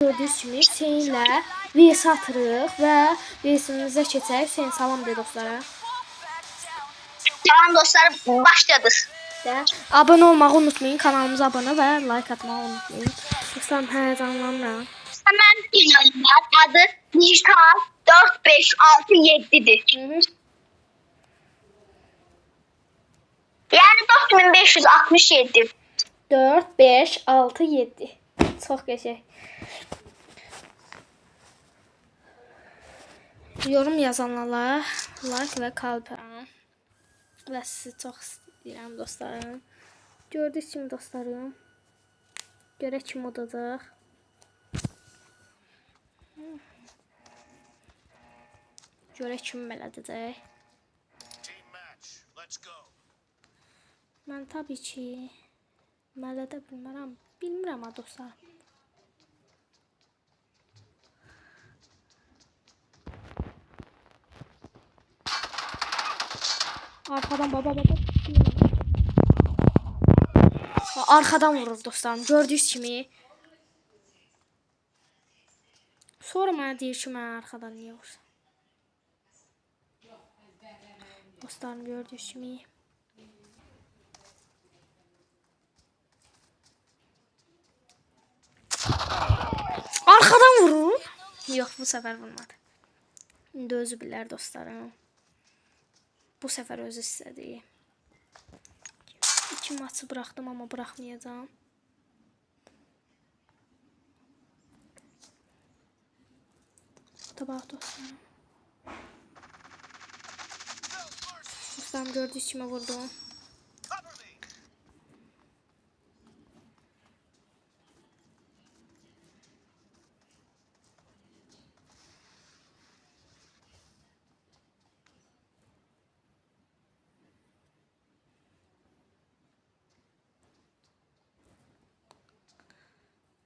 Gördüğünüz kimi Hüseynlə VS atırıq və VS-imizə keçək. Hüseyn salam de dostlara. Tamam dostlar, başladık. Abone olmağı unutmayın. Kanalımıza abone və like atmağı unutmayın. Dostlarım, həyecanlanmıram. Hemen dinliyorum. Adı Nikan 4567'dir. Yani 4567. 4, 5, 6, 7. Çox qəşəng. Yorum yazanlara like və kalp və sizi çox istəyirəm dostlarım. Gördüyünüz kimi dostlarım. Görək kim udacaq. Görək kim mələdəcək. Mən tabii ki mələdə bilmirəm. Bilmirəm ha dostlar. Arkadan baba. Arkadan vurur dostlarım. Gördüyünüz kimi. Sonra mənə deyir ki, mən arkadan niyə vursun. Dostlarım gördüyünüz kimi. Arkadan vurur. Yox, bu sefer vurmadı. İndi özü bilər dostlarım. Bu sefer özü istədi. 2 maçı bıraktım ama bırakmayacağım. Tabak dostlarım. Dostlarım gördüğünüz kimi vurdum.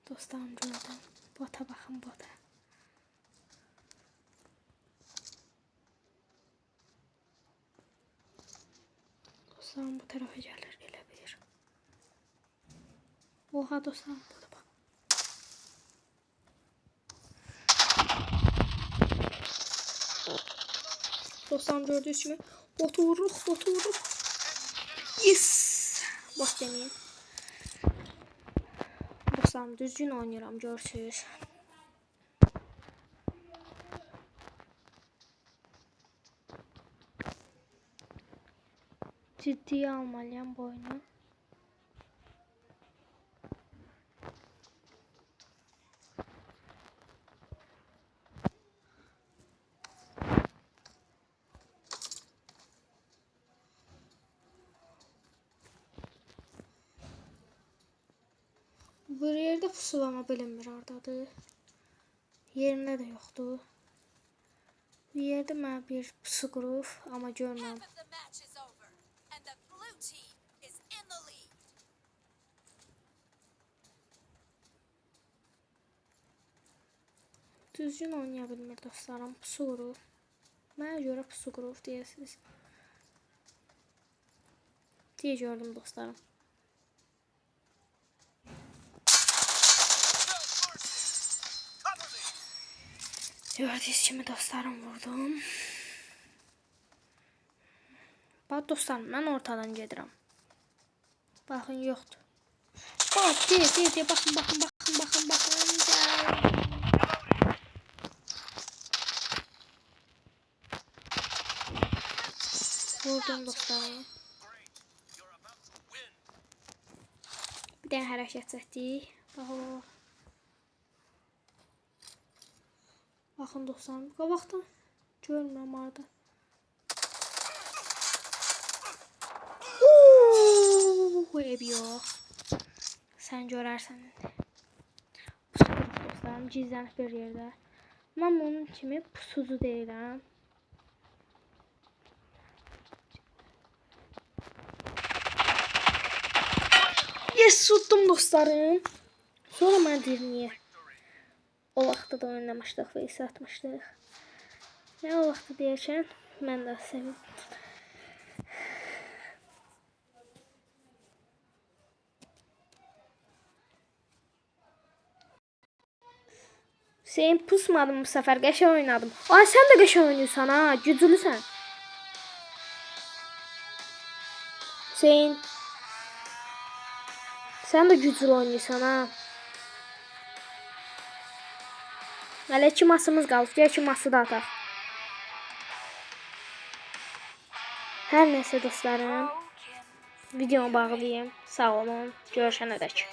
Dostlarım gördüm. Bota bakın bota. Dostlarım bu tarafa gelir gelebilir. Oha dostlarım bota bak. Dostlarım gördüğünüz gibi botu vurur. Yes. Bot demeyin. Dostlarım düzgün oynuyorum görsünüz. Ciddiye almalıyım bu oyunu. Bu yerde pusulama bilinmir oradadır. Yerində də yoxdur. Bir yerde mən bir pusu qurub, amma görməm. Düzgün oynaya bilmir dostlarım, pusu qurub. Mənə görə pusu qurub deyəsiniz. Deyə gördüm dostlarım. Gördüğünüz kimi dostlarım vurdum. Bak dostlarım, mən ortadan gedirəm. Baxın, yoxdur. Bak, deyə, baxın. Vurdum dostlarım. Bir dənə hərəkət etdik. Baxın. Baxın dostlarım, qabaqdan görmürəm arada. Ev yox. Sən görərsən. Pusu qurub dostlarım, gizlənib bir yerdə. Mən bunun kimi pusucu deyirəm. Yes, tutdum dostlarım. Sonra mən deyir niyə? O vaxtda da oynamışdıq və isə atmışdıq. Nə o vaxtda deyərkən, mən də sevim. Hüseyin pusmadım bu sefer. Qəşəng oynadım. Ay sen de qəşəng oynuyorsan ha. Güclüsən. Hüseyin. Sen de güclü oynuyorsan ha. Hələ 2 masımız qalıb. Gəl 2 ması da ataq. Hər nəsə dostlarım. Videomu bağlayayım. Sağ olun. Görüşənədək.